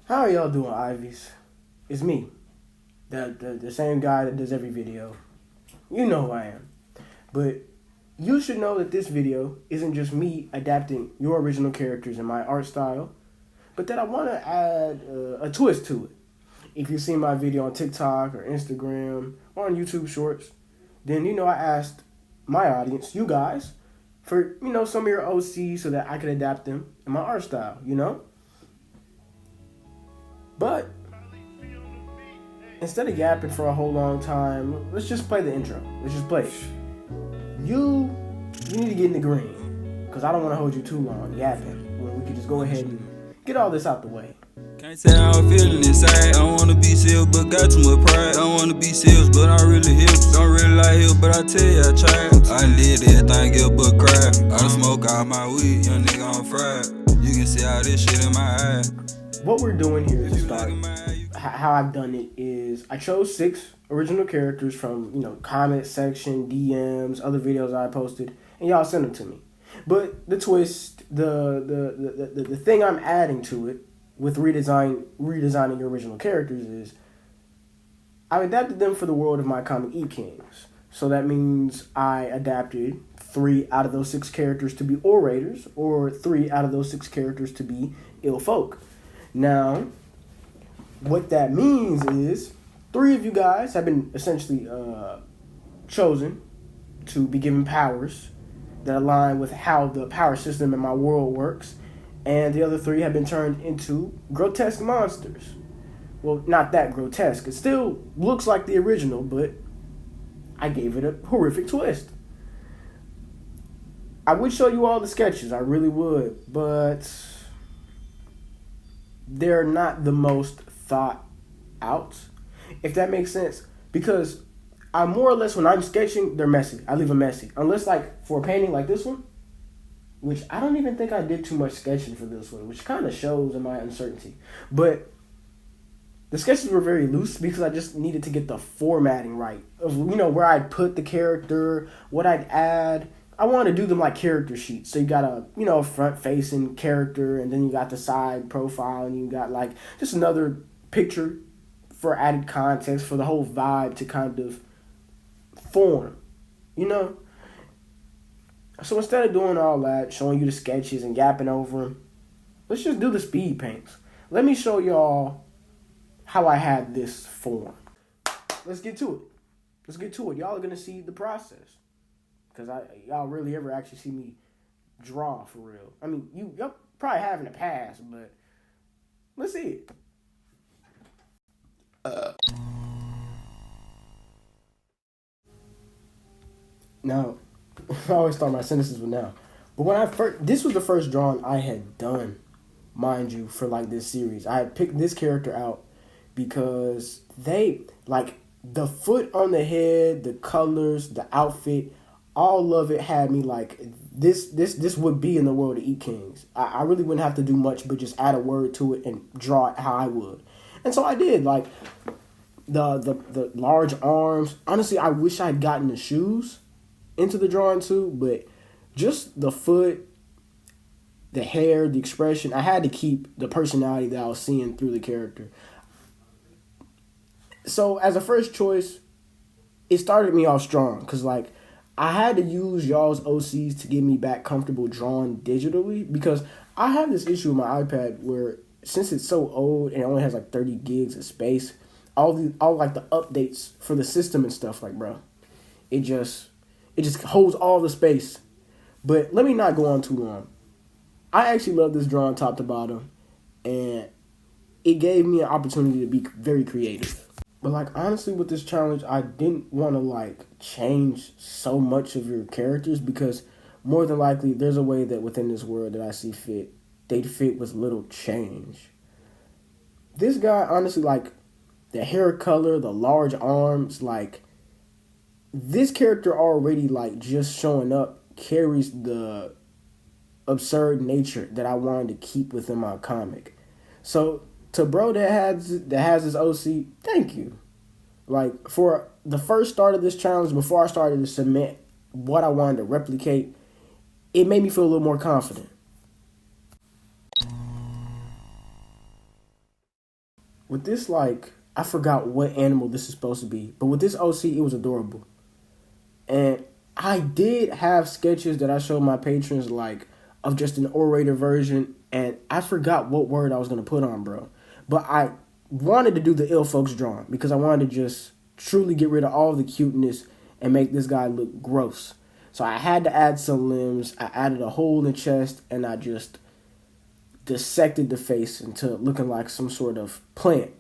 How are y'all doing, Ivies? It's me, the same guy that does every video. You know who I am. But you should know that this video isn't just me adapting your original characters in my art style, but that I want to add a twist to it. If you've seen my video on TikTok or Instagram or on YouTube Shorts, then I asked my audience, you guys, for some of your OCs so that I could adapt them in my art style. But instead of yapping for a whole long time, let's just play the intro. Let's just play it. You need to get in the green, because I don't want to hold you too long yapping, when we could just go ahead and get all this out the way. Can't say how I'm feeling inside. I wanna be sales, but got too much pride. I wanna be sales, but I really help. Don't really like help, but I tell you I tried. I did everything else but cry. I done smoke all my weed, young nigga on fried. You can see all this shit in my eye. What we're doing here to start, how I've done it is, I chose 6 original characters from, comment section, DMs, other videos I posted, and y'all sent them to me. But the twist, the thing I'm adding to it, with redesigning your original characters, is I've adapted them for the world of my comic E-Kings. So that means I adapted 3 out of those 6 characters to be orators, or 3 out of those 6 characters to be ill folk. Now, what that means is 3 of you guys have been essentially chosen to be given powers that align with how the power system in my world works, and the other 3 have been turned into grotesque monsters. Well, not that grotesque. It still looks like the original, but I gave it a horrific twist. I would show you all the sketches, I really would, but they're not the most thought out, if that makes sense, because I more or less, when I'm sketching, they're messy. I leave them messy. Unless, like, for a painting like this one, which I don't even think I did too much sketching for this one, which kind of shows in my uncertainty. But the sketches were very loose because I just needed to get the formatting right of, where I'd put the character, what I'd add. I want to do them like character sheets. So you got a, front-facing character, and then you got the side profile, and you got, like, just another picture for added context, for the whole vibe to kind of form, So instead of doing all that, showing you the sketches and yapping over them, let's just do the speed paints. Let me show y'all how I had this form. Let's get to it. Y'all are going to see the process, because y'all really ever actually see me draw for real. I mean, y'all probably have in the past, but let's see it. Now, I always start my sentences with now. But when this was the first drawing I had done, mind you, for like this series. I had picked this character out because the foot on the head, the colors, the outfit, all of it had me like, this would be in the world of E-Kings. I really wouldn't have to do much but just add a word to it and draw it how I would. And so I did, like, the large arms. Honestly, I wish I'd gotten the shoes into the drawing too, but just the foot, the hair, the expression, I had to keep the personality that I was seeing through the character. So as a first choice, it started me off strong, because like I had to use y'all's OCs to get me back comfortable drawing digitally, because I have this issue with my iPad where, since it's so old and it only has like 30 gigs of space, all like the updates for the system and stuff, like, bro, it just holds all the space. But let me not go on too long. I actually love this drawing top to bottom, and it gave me an opportunity to be very creative. But like, honestly, with this challenge, I didn't want to like change so much of your characters, because more than likely there's a way that within this world that I see fit, they'd fit with little change. This guy, honestly, like the hair color, the large arms, like this character already, like, just showing up carries the absurd nature that I wanted to keep within my comic. So to bro that has his OC, thank you. Like, for the first start of this challenge, before I started to submit what I wanted to replicate, it made me feel a little more confident. with this, like, I forgot what animal this is supposed to be, but with this OC, it was adorable. And I did have sketches that I showed my patrons, like, of just an orator version, and I forgot what word I was going to put on, bro. But I wanted to do the ill folks drawing because I wanted to just truly get rid of all the cuteness and make this guy look gross. So I had to add some limbs. I added a hole in the chest, and I just dissected the face into looking like some sort of plant.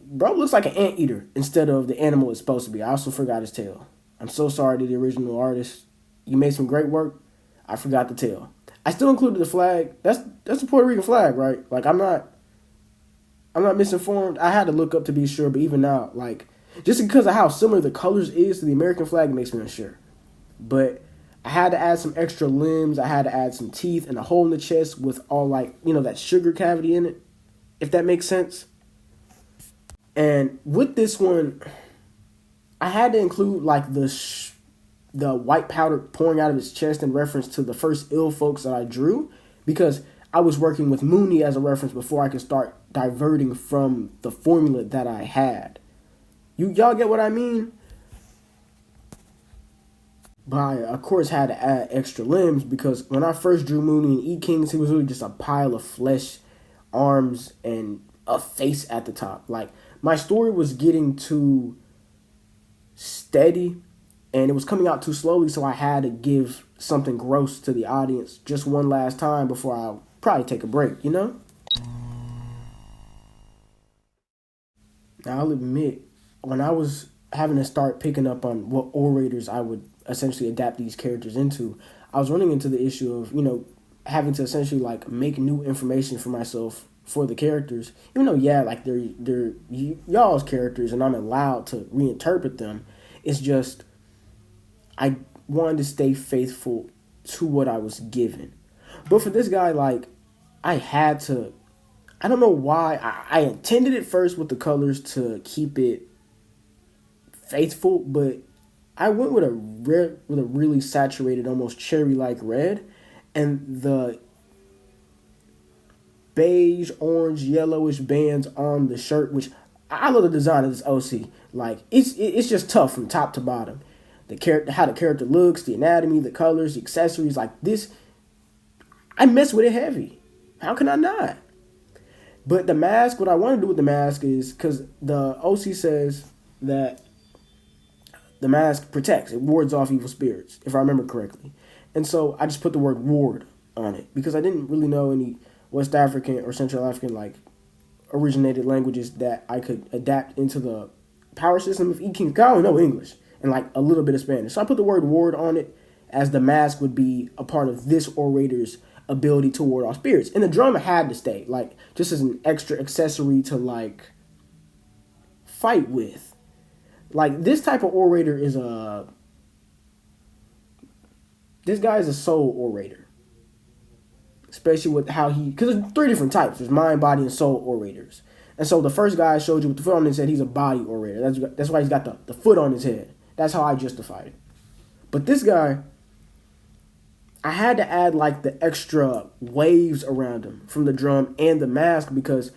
Bro looks like an anteater instead of the animal it's supposed to be. I also forgot his tail. I'm so sorry to the original artist. You made some great work. I forgot the tail. I still included the flag. That's the Puerto Rican flag, right? Like, I'm not misinformed. I had to look up to be sure, but even now, like, just because of how similar the colors is to the American flag, it makes me unsure. But I had to add some extra limbs. I had to add some teeth and a hole in the chest with all, like, you know, that sugar cavity in it, if that makes sense. And with this one, I had to include, like, the white powder pouring out of his chest in reference to the first ill folks that I drew, because I was working with Mooney as a reference before I could start diverting from the formula that I had. Y'all get what I mean? But I, of course, had to add extra limbs because when I first drew Mooney and E-Kings, he was really just a pile of flesh, arms, and a face at the top. Like, my story was getting too steady and it was coming out too slowly, so I had to give something gross to the audience just one last time before I'll probably take a break, you know? Now, I'll admit, when I was having to start picking up on what orators I would essentially adapt these characters into, I was running into the issue of, you know, having to essentially, like, make new information for myself for the characters. Even though, yeah, like, they're y'all's characters and I'm allowed to reinterpret them, it's just I wanted to stay faithful to what I was given. But for this guy, like, I had to, I don't know why, I intended it first with the colors to keep it faithful, but I went with a really saturated, almost cherry-like red, and the beige, orange, yellowish bands on the shirt, which I love the design of this OC. Like, it's just tough from top to bottom. How the character looks, the anatomy, the colors, the accessories, like this, I mess with it heavy. How can I not? But the mask, what I want to do with the mask is, because the OC says that the mask protects, it wards off evil spirits, if I remember correctly. And so I just put the word ward on it, because I didn't really know any West African or Central African, like, originated languages that I could adapt into the power system of E-King. I don't know English and, like, a little bit of Spanish. So I put the word ward on it, as the mask would be a part of this orator's ability to ward off spirits. And the drum had to stay, like, just as an extra accessory to, like, fight with. Like, this type of orator is this guy is a soul orator. Especially with how because there's 3 different types. There's mind, body, and soul orators. And so the first guy I showed you with the foot on his head, he's a body orator. That's why he's got the foot on his head. That's how I justified it. But this guy, I had to add, like, the extra waves around him from the drum and the mask, because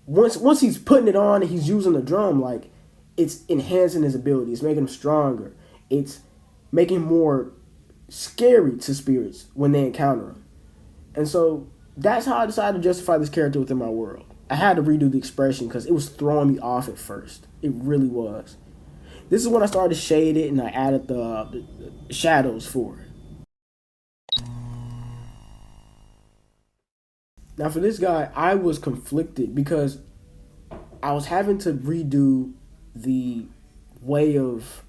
once he's putting it on and he's using the drum, like, it's enhancing his ability. It's making him stronger. It's making him more scary to spirits when they encounter him. And so that's how I decided to justify this character within my world. I had to redo the expression because it was throwing me off at first. It really was. This is when I started to shade it and I added the shadows for it. Now for this guy, I was conflicted because I was having to redo the way of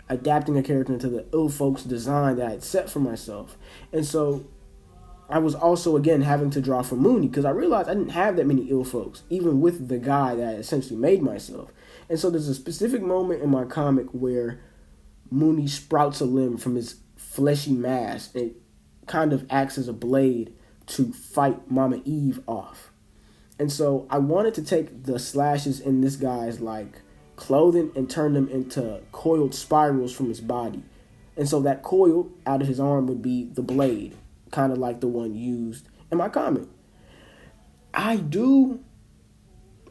adapting a character into the ill folks design that I had set for myself. And so I was also, again, having to draw from Mooney because I realized I didn't have that many ill folks, even with the guy that I essentially made myself. And so there's a specific moment in my comic where Mooney sprouts a limb from his fleshy mass. It kind of acts as a blade to fight Mama Eve off. And so I wanted to take the slashes in this guy's, like, clothing and turn them into coiled spirals from his body. And so that coil out of his arm would be the blade, kind of like the one used in my comic. I do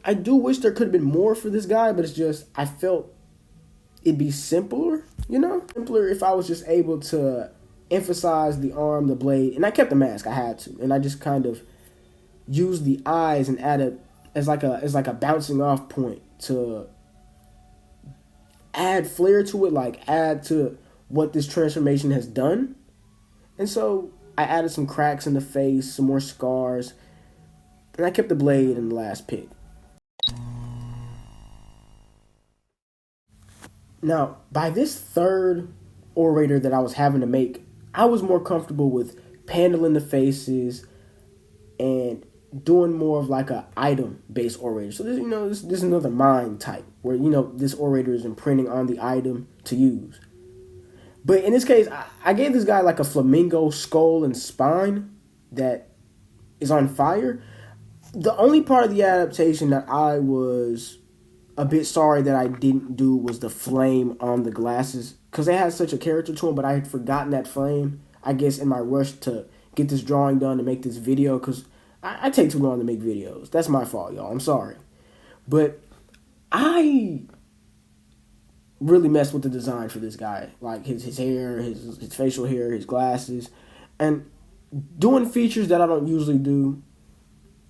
I do wish there could have been more for this guy, but it's just, I felt it'd be simpler, Simpler if I was just able to emphasize the arm, the blade, and I kept the mask, I had to. And I just kind of used the eyes and added as like a bouncing off point to add flair to it, like add to what this transformation has done. And so I added some cracks in the face, some more scars, and I kept the blade in the last pick. Now, by this third orator that I was having to make, I was more comfortable with paneling the faces and doing more of like a item-based orator. So this is another mind type where, this orator is imprinting on the item to use. But in this case, I gave this guy like a flamingo skull and spine that is on fire. The only part of the adaptation that I was a bit sorry that I didn't do was the flame on the glasses, because they had such a character to them, but I had forgotten that flame, I guess, in my rush to get this drawing done to make this video, because I take too long to make videos. That's my fault, y'all. I'm sorry. But I really messed with the design for this guy. Like his hair, his facial hair, his glasses. And doing features that I don't usually do,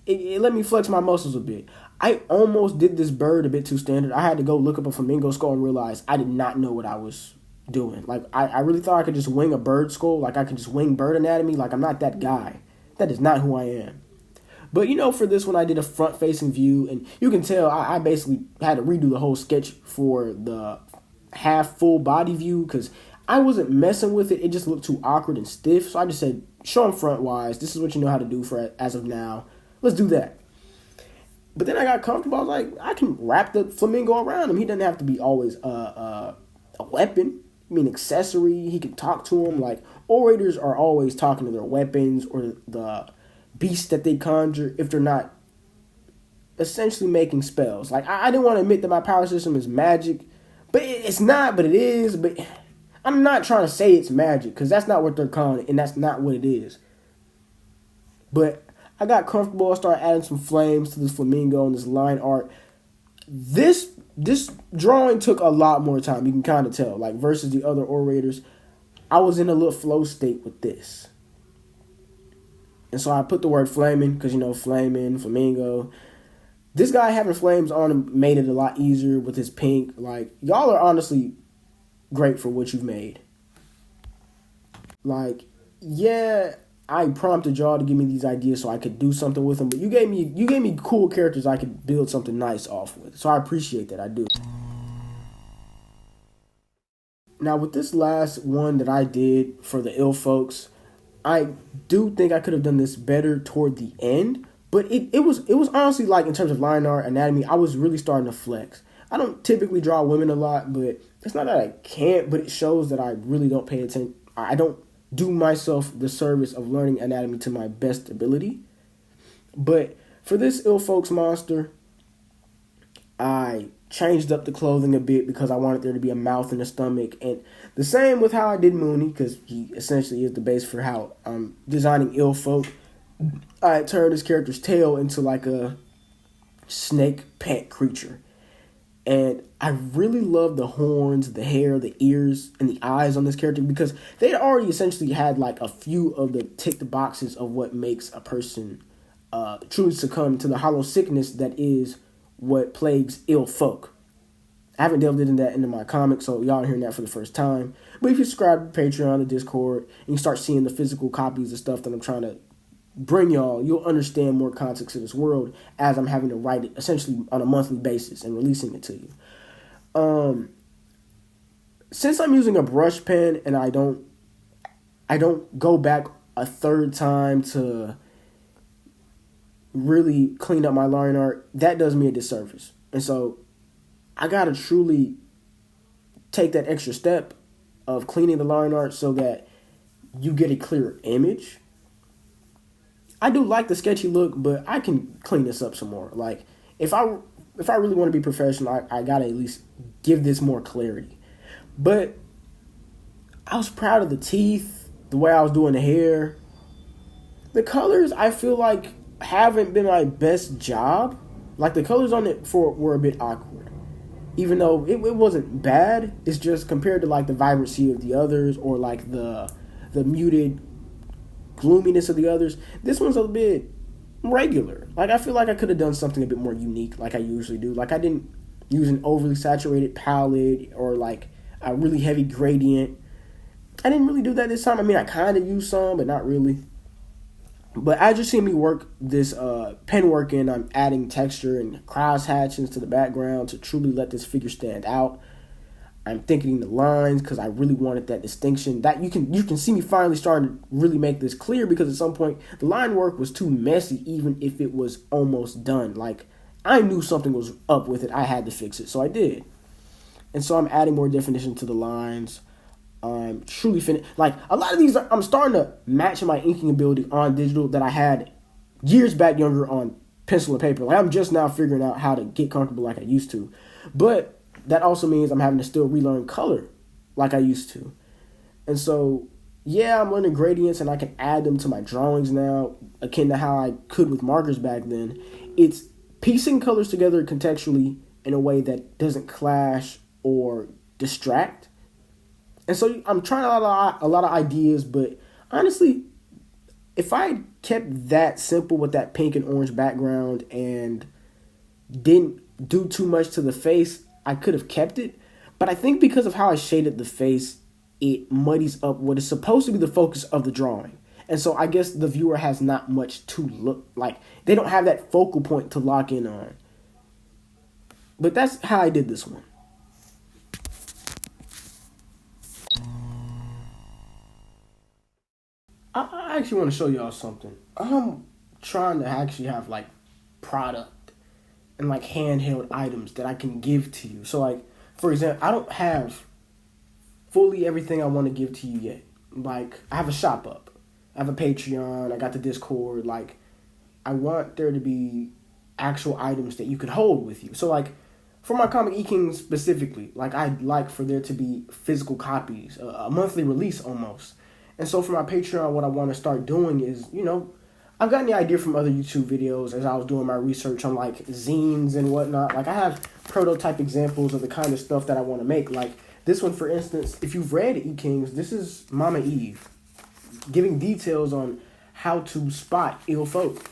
it let me flex my muscles a bit. I almost did this bird a bit too standard. I had to go look up a flamingo skull and realize I did not know what I was doing. Like, I really thought I could just wing a bird skull. Like, I could just wing bird anatomy. Like, I'm not that guy. That is not who I am. But, for this one, I did a front-facing view. And you can tell I basically had to redo the whole sketch for the half-full body view, because I wasn't messing with it. It just looked too awkward and stiff. So I just said, show them front-wise. This is what you know how to do for as of now. Let's do that. But then I got comfortable. I was like, I can wrap the flamingo around him. He doesn't have to be always a weapon. I mean, accessory. He can talk to him. Like, orators are always talking to their weapons or the beasts that they conjure if they're not essentially making spells. Like, I didn't want to admit that my power system is magic. But it's not, but it is. But I'm not trying to say it's magic, because that's not what they're calling it, and that's not what it is. But I got comfortable. I started adding some flames to this flamingo and this line art. This drawing took a lot more time. You can kind of tell. Like, versus the other orators, I was in a little flow state with this. And so I put the word flaming, because, flaming, flamingo. This guy having flames on him made it a lot easier with his pink. Like, y'all are honestly great for what you've made. Like, yeah, I prompted y'all to give me these ideas so I could do something with them, but you gave me cool characters I could build something nice off with. So I appreciate that. I do. Now, with this last one that I did for the ill folks, I do think I could have done this better toward the end, but it was honestly, like, in terms of line art, anatomy, I was really starting to flex. I don't typically draw women a lot, but it's not that I can't, but it shows that I really don't pay attention. I don't do myself the service of learning anatomy to my best ability. But for this ill folks monster, I changed up the clothing a bit because I wanted there to be a mouth and a stomach. And the same with how I did Mooney, because he essentially is the base for how I'm designing ill folk. I turned his character's tail into like a snake pant creature. And I really love the horns, the hair, the ears, and the eyes on this character, because they already essentially had like a few of the ticked boxes of what makes a person truly succumb to the hollow sickness that is what plagues ill folk. I haven't delved into that into my comics, so y'all are hearing that for the first time. But if you subscribe to Patreon, the Discord, and you start seeing the physical copies of stuff that I'm trying to bring y'all, you'll understand more context of this world as I'm having to write it essentially on a monthly basis and releasing it to you. Since I'm using a brush pen and I don't go back a third time to really clean up my line art, that does me a disservice. And so I gotta truly take that extra step of cleaning the line art so that you get a clearer image. I do like the sketchy look, but I can clean this up some more. Like, if I really want to be professional, I gotta at least give this more clarity. But I was proud of the teeth, the way I was doing the hair. The colors, I feel like, haven't been my best job. Like the colors on it were a bit awkward. Even though it wasn't bad, it's just compared to like the vibrancy of the others or like the muted gloominess of the others, this one's a bit regular. Like I feel like I could have done something a bit more unique like I usually do. Like I didn't use an overly saturated palette or like a really heavy gradient. I didn't really do that this time. I mean, I kind of used some, but not really. But as you see me work this pen work in, I'm adding texture and cross hatchings to the background to truly let this figure stand out. I'm thinking the lines because I really wanted that distinction. That you can see me finally starting to really make this clear, because at some point the line work was too messy even if it was almost done. Like I knew something was up with it. I had to fix it, so I did. And so I'm adding more definition to the lines. I'm truly finished. Like a lot of these, I'm starting to match my inking ability on digital that I had years back younger on pencil and paper. Like I'm just now figuring out how to get comfortable like I used to. But that also means I'm having to still relearn color like I used to. And so, yeah, I'm learning gradients and I can add them to my drawings now, akin to how I could with markers back then. It's piecing colors together contextually in a way that doesn't clash or distract. And so I'm trying a lot of ideas, but honestly, if I kept that simple with that pink and orange background and didn't do too much to the face, I could have kept it. But I think because of how I shaded the face, it muddies up what is supposed to be the focus of the drawing. And so I guess the viewer has not much to look like. They don't have that focal point to lock in on. But that's how I did this one. I actually want to show y'all something. I'm trying to actually have like product and like handheld items that I can give to you. So like, for example, I don't have fully everything I want to give to you yet. Like I have a shop up. I have a Patreon. I got the Discord. Like I want there to be actual items that you could hold with you. So like for my comic E-King specifically, like I'd like for there to be physical copies, a monthly release almost. And so for my Patreon, what I want to start doing is, I've gotten the idea from other YouTube videos as I was doing my research on like zines and whatnot. Like I have prototype examples of the kind of stuff that I want to make. Like this one, for instance, if you've read E-Kings, this is Mama Eve giving details on how to spot ill folk.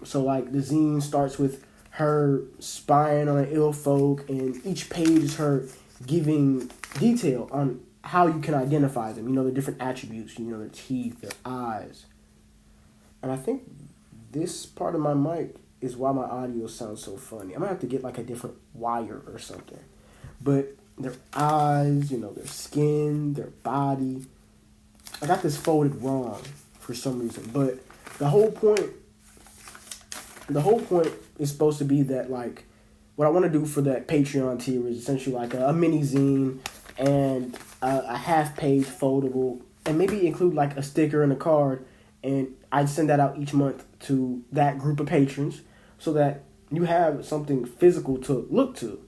So like the zine starts with her spying on an ill folk, and each page is her giving detail on how you can identify them, the different attributes, their teeth, their eyes. And I think this part of my mic is why my audio sounds so funny. I'm going to have to get like a different wire or something. But their eyes, their skin, their body. I got this folded wrong for some reason. But the whole point is supposed to be that like, what I want to do for that Patreon tier is essentially like a mini zine and a half-page foldable, and maybe include like a sticker and a card, and I'd send that out each month to that group of patrons so that you have something physical to look to.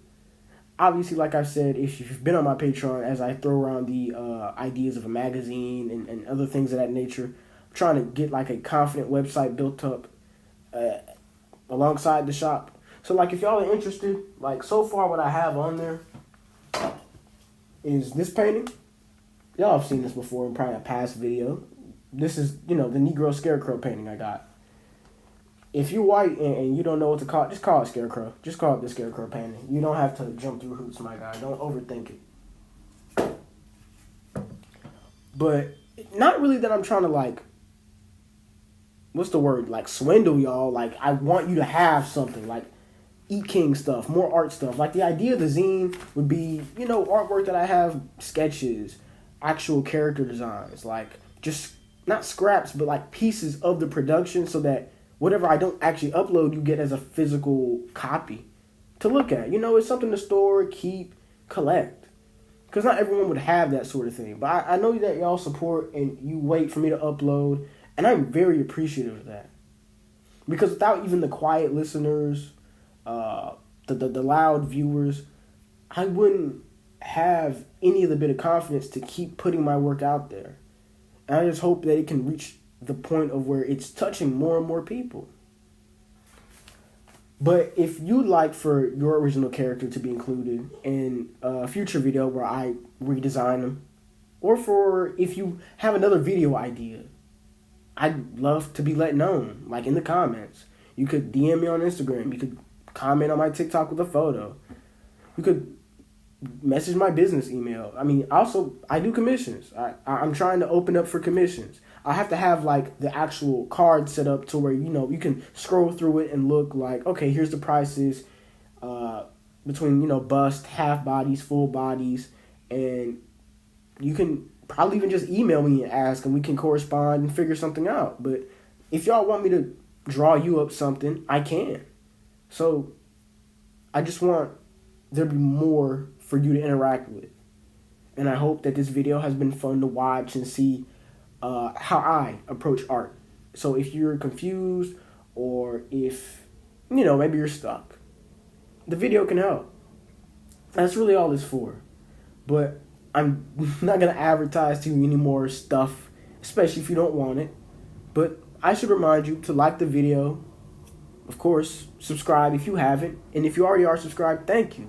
Obviously, like I said, if you've been on my Patreon, as I throw around the ideas of a magazine and other things of that nature, I'm trying to get like a confident website built up alongside the shop. So like if y'all are interested, like so far what I have on there is this painting. Y'all have seen this before in probably a past video. This is, the Negro Scarecrow painting I got. If you're white and you don't know what to call it, just call it Scarecrow. Just call it the Scarecrow painting. You don't have to jump through hoops, my guy. Don't overthink it. But not really that I'm trying to like, what's the word? Like swindle y'all. Like I want you to have something like E-King stuff, more art stuff. Like the idea of the zine would be, artwork that I have, sketches, actual character designs, like just not scraps, but like pieces of the production so that whatever I don't actually upload, you get as a physical copy to look at. It's something to store, keep, collect. Because not everyone would have that sort of thing. But I know that y'all support and you wait for me to upload, and I'm very appreciative of that. Because without even the quiet listeners, the loud viewers, I wouldn't have any of the bit of confidence to keep putting my work out there. And I just hope that it can reach the point of where it's touching more and more people. But if you'd like for your original character to be included in a future video where I redesign them, or for if you have another video idea, I'd love to be let known, like in the comments. You could DM me on Instagram. You could comment on my TikTok with a photo. You could message my business email. I mean, also, I do commissions. I'm trying to open up for commissions. I have to have, like, the actual card set up to where, you can scroll through it and look like, okay, here's the prices between, bust, half bodies, full bodies, and you can probably even just email me and ask, and we can correspond and figure something out. But if y'all want me to draw you up something, I can. So I just want there to be more for you to interact with. And I hope that this video has been fun to watch and see how I approach art. So if you're confused, or if, maybe you're stuck, the video can help. That's really all it's for. But I'm not going to advertise to you any more stuff, especially if you don't want it. But I should remind you to like the video. Of course, subscribe if you haven't. And if you already are subscribed, thank you.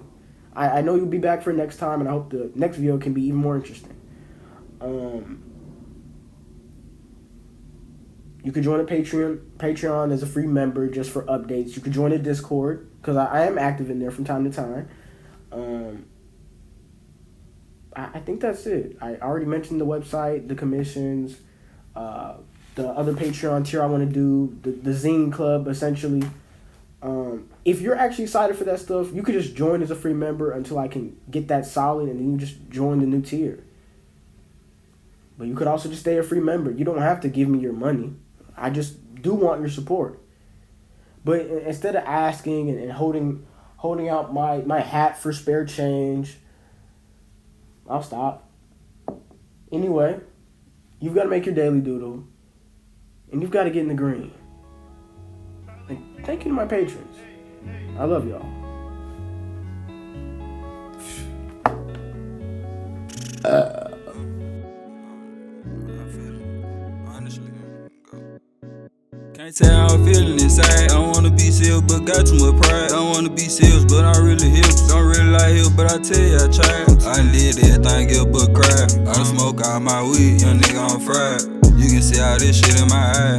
I know you'll be back for next time, and I hope the next video can be even more interesting. You could join a Patreon as a free member just for updates. You could join a Discord, because I am active in there from time to time. I think that's it. I already mentioned the website, the commissions, the other Patreon tier I want to do, the zine club, essentially. If you're actually excited for that stuff, you could just join as a free member until I can get that solid, and then you just join the new tier. But you could also just stay a free member. You don't have to give me your money. I just do want your support. But instead of asking and holding out my hat for spare change, I'll stop. Anyway, you've got to make your daily doodle, and you've got to get in the green. And thank you to my patrons. I love y'all. Can't tell how I'm feeling inside. I wanna be sealed, but got too much pride. I wanna be sealed, but I really heal. Don't really like heal, but I tell you I tried. I did everything else but cry. I done smoke all my weed, young nigga on fried. You can see all this shit in my eye.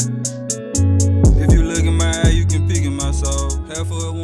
If you look in my eye, you can peek in my soul. Half of it